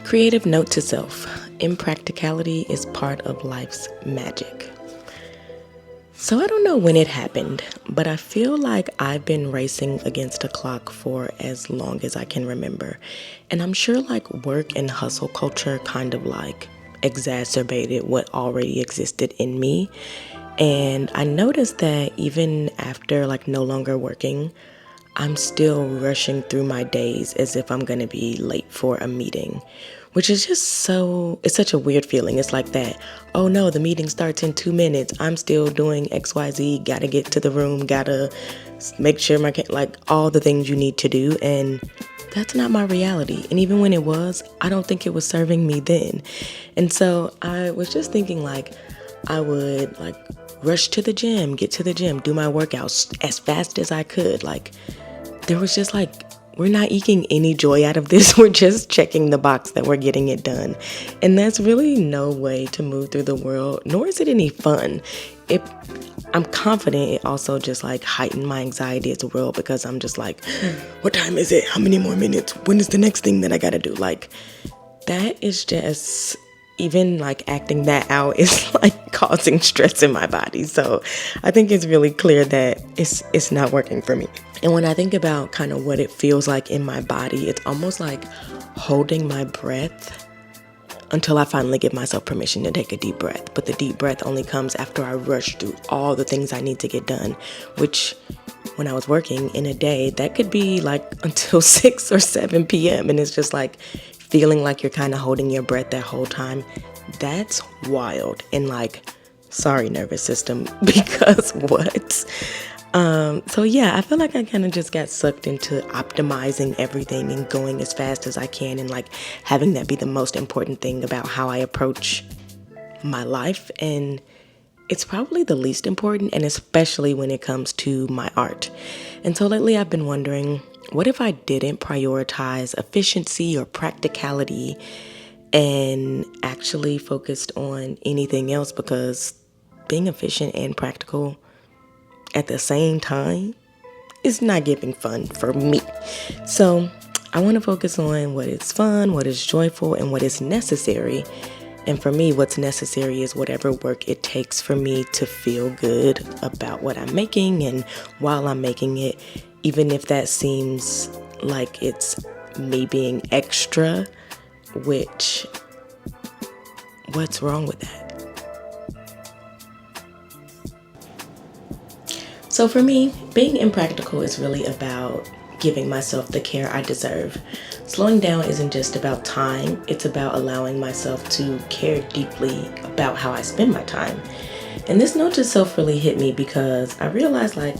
Creative note to self: impracticality is part of life's magic. So I don't know when it happened, but I feel like I've been racing against a clock for as long as I can remember. And I'm sure like work and hustle culture kind of like exacerbated what already existed in me. And I noticed that even after like no longer working, I'm still rushing through my days as if I'm going to be late for a meeting, which is just it's such a weird feeling. It's like that, oh no, the meeting starts in 2 minutes. I'm still doing XYZ, gotta get to the room, gotta make sure like all the things you need to do. And that's not my reality. And even when it was, I don't think it was serving me then. And so I was just thinking like, I would like rush to the gym, get to the gym, do my workouts as fast as I could. Like, there was just like, we're not eking any joy out of this. We're just checking the box that we're getting it done. And that's really no way to move through the world, nor is it any fun. I'm confident it also just like heightened my anxiety as well, because I'm just like, what time is it? How many more minutes? When is the next thing that I gotta do? Like, that is just, even like acting that out is like causing stress in my body. So I think it's really clear that it's not working for me. And when I think about kind of what it feels like in my body, it's almost like holding my breath until I finally give myself permission to take a deep breath. But the deep breath only comes after I rush through all the things I need to get done, which when I was working in a day, that could be like until 6 or 7 p.m. And it's just like feeling like you're kind of holding your breath that whole time. That's wild. And like, sorry, nervous system, because what? So yeah, I feel like I kind of just got sucked into optimizing everything and going as fast as I can, and like having that be the most important thing about how I approach my life. And it's probably the least important, and especially when it comes to my art. And so lately I've been wondering, what if I didn't prioritize efficiency or practicality and actually focused on anything else? Because being efficient and practical at the same time is not giving fun for me. So I want to focus on what is fun, what is joyful, and what is necessary. And for me, what's necessary is whatever work it takes for me to feel good about what I'm making and while I'm making it, even if that seems like it's me being extra, which, what's wrong with that? So for me, being impractical is really about giving myself the care I deserve. Slowing down isn't just about time, it's about allowing myself to care deeply about how I spend my time. And this note to self really hit me because I realized, like,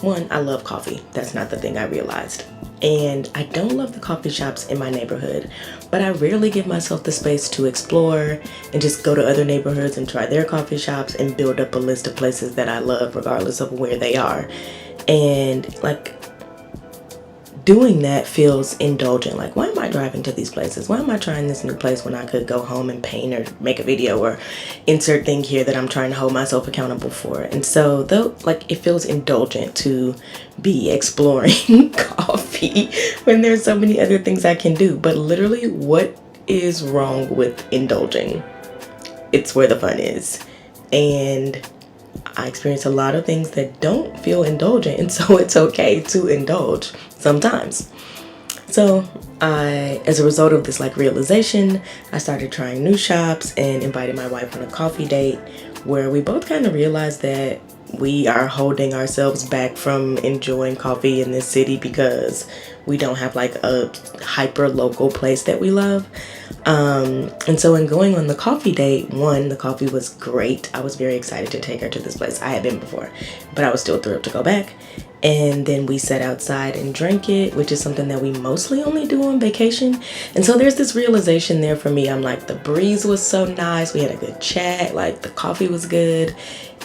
one, I love coffee. That's not the thing I realized. And I don't love the coffee shops in my neighborhood, but I rarely give myself the space to explore and just go to other neighborhoods and try their coffee shops and build up a list of places that I love regardless of where they are. And like, doing that feels indulgent. Like, why am I driving to these places? Why am I trying this new place when I could go home and paint or make a video or insert thing here that I'm trying to hold myself accountable for? And so though, like, it feels indulgent to be exploring coffee when there's so many other things I can do. But literally, what is wrong with indulging? It's where the fun is. And I experience a lot of things that don't feel indulgent, and so it's okay to indulge sometimes. So as a result of this like realization, I started trying new shops and invited my wife on a coffee date where we both kind of realized that we are holding ourselves back from enjoying coffee in this city because we don't have like a hyper local place that we love. And so in going on the coffee date, one, the coffee was great. I was very excited to take her to this place. I had been before, but I was still thrilled to go back. And then we sat outside and drank it, which is something that we mostly only do on vacation. And so there's this realization there for me. I'm like, the breeze was so nice. We had a good chat. Like, the coffee was good.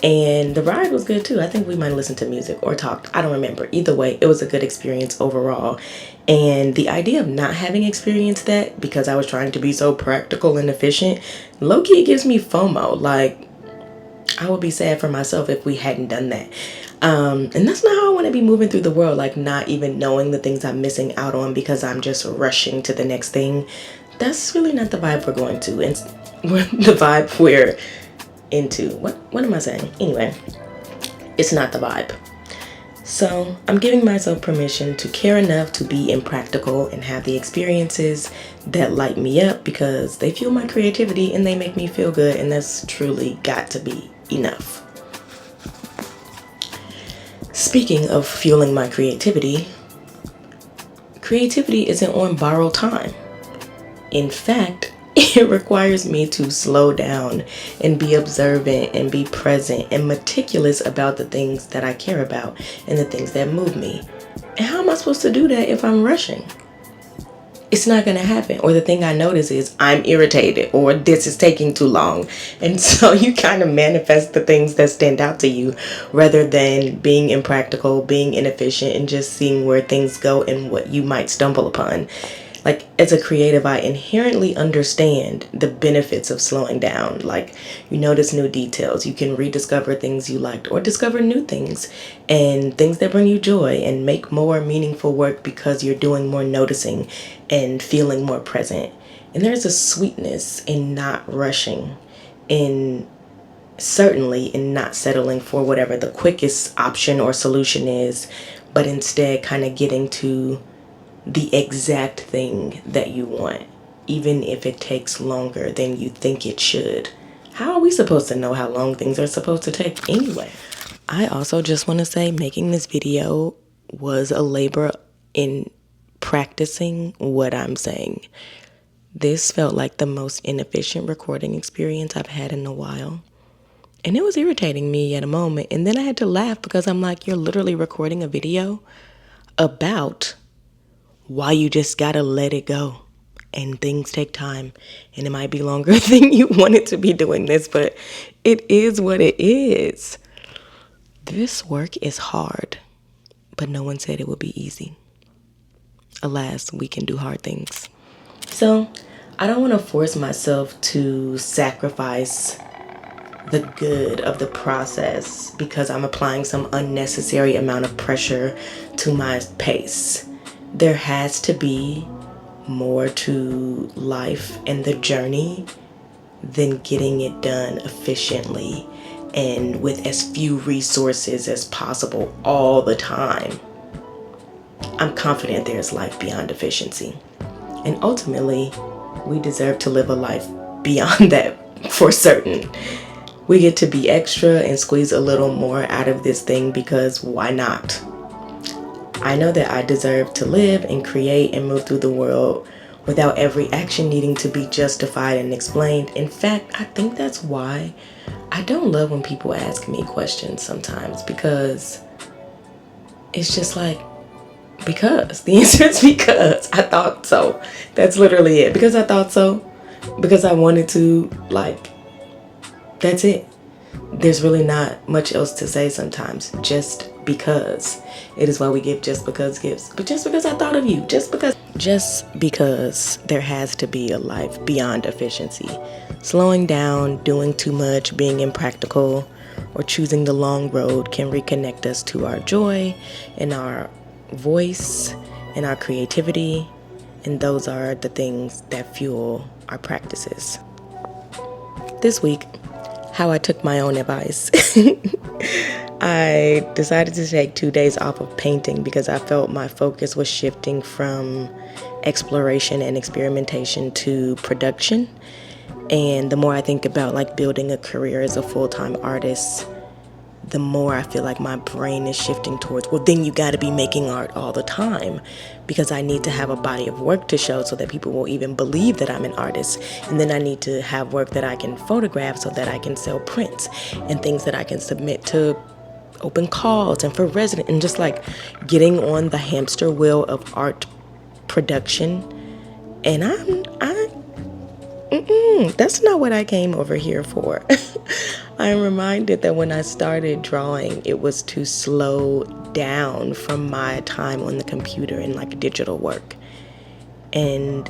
And the ride was good too. I think we might have listened to music or talked. I don't remember. Either way, it was a good experience overall. And the idea of not having experienced that because I was trying to be so practical and efficient, low-key gives me FOMO. Like, I would be sad for myself if we hadn't done that. And that's not how I want to be moving through the world, like not even knowing the things I'm missing out on because I'm just rushing to the next thing. that's really not the vibe we're going to. And the vibe we're into. What am I saying? Anyway, it's not the vibe. So I'm giving myself permission to care enough to be impractical and have the experiences that light me up because they fuel my creativity and they make me feel good, and that's truly got to be enough. Speaking of fueling my creativity isn't on borrowed time. In fact, it requires me to slow down and be observant and be present and meticulous about the things that I care about and the things that move me. And how am I supposed to do that if I'm rushing? It's not going to happen. Or the thing I notice is I'm irritated, or this is taking too long. And so you kind of manifest the things that stand out to you rather than being impractical, being inefficient, and just seeing where things go and what you might stumble upon. Like, as a creative, I inherently understand the benefits of slowing down. Like, you notice new details, you can rediscover things you liked or discover new things and things that bring you joy and make more meaningful work because you're doing more noticing and feeling more present. And there's a sweetness in not rushing, certainly in not settling for whatever the quickest option or solution is, but instead kind of getting to the exact thing that you want, even if it takes longer than you think it should. How are we supposed to know how long things are supposed to take anyway? I also just want to say making this video was a labor in practicing what I'm saying. This felt like the most inefficient recording experience I've had in a while. And it was irritating me at a moment. And then I had to laugh because I'm like, you're literally recording a video about why you just gotta let it go. And things take time. And it might be longer than you wanted to be doing this, but it is what it is. This work is hard, but no one said it would be easy. Alas, we can do hard things. So I don't want to force myself to sacrifice the good of the process because I'm applying some unnecessary amount of pressure to my pace. There has to be more to life and the journey than getting it done efficiently and with as few resources as possible all the time. I'm confident there's life beyond efficiency. And ultimately, we deserve to live a life beyond that for certain. We get to be extra and squeeze a little more out of this thing because why not? I know that I deserve to live and create and move through the world without every action needing to be justified and explained. In fact, I think that's why I don't love when people ask me questions sometimes, because it's just like, because. The answer is because I thought so. That's literally it. Because I thought so. Because I wanted to, like, that's it. There's really not much else to say sometimes. Just because. It is why we give just because gifts. But just because I thought of you. Just because there has to be a life beyond efficiency. Slowing down, doing too much, being impractical, or choosing the long road can reconnect us to our joy and our voice and our creativity. And those are the things that fuel our practices. This week, how I took my own advice. I decided to take 2 days off of painting because I felt my focus was shifting from exploration and experimentation to production. And the more I think about like building a career as a full-time artist, the more I feel like my brain is shifting towards, well, then you got to be making art all the time, because I need to have a body of work to show so that people will even believe that I'm an artist. And then I need to have work that I can photograph so that I can sell prints and things that I can submit to open calls and for resident, and just like getting on the hamster wheel of art production. And that's not what I came over here for. I'm reminded that when I started drawing, it was to slow down from my time on the computer and like digital work. And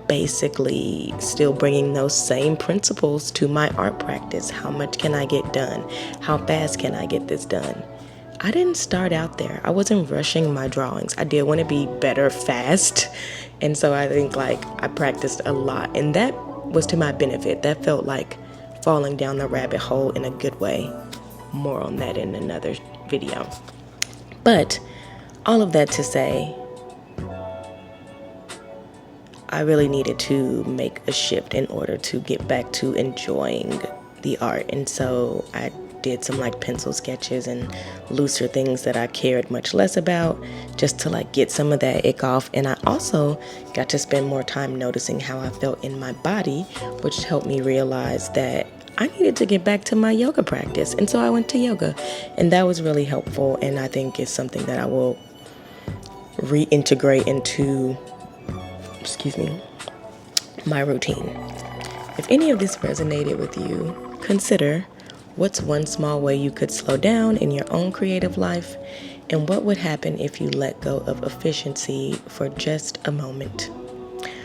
basically still bringing those same principles to my art practice. How much can I get done? How fast can I get this done? I didn't start out there. I wasn't rushing my drawings. I did want to be better fast. And so I think like I practiced a lot, and that was to my benefit. That felt like falling down the rabbit hole in a good way. More on that in another video. But all of that to say, I really needed to make a shift in order to get back to enjoying the art. And so I did some like pencil sketches and looser things that I cared much less about, just to like get some of that ick off. And I also got to spend more time noticing how I felt in my body, which helped me realize that I needed to get back to my yoga practice. And so I went to yoga, and that was really helpful. And I think it's something that I will reintegrate into my routine. If any of this resonated with you, consider what's one small way you could slow down in your own creative life, and what would happen if you let go of efficiency for just a moment.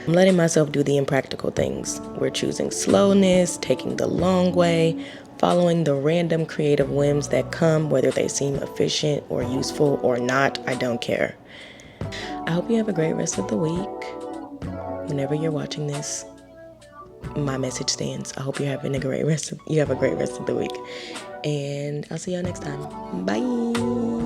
I'm letting myself do the impractical things. We're choosing slowness, taking the long way, following the random creative whims that come, whether they seem efficient or useful or not, I don't care. I hope you have a great rest of the week. Whenever you're watching this, my message stands. I hope you have a great rest of the week. And I'll see y'all next time. Bye.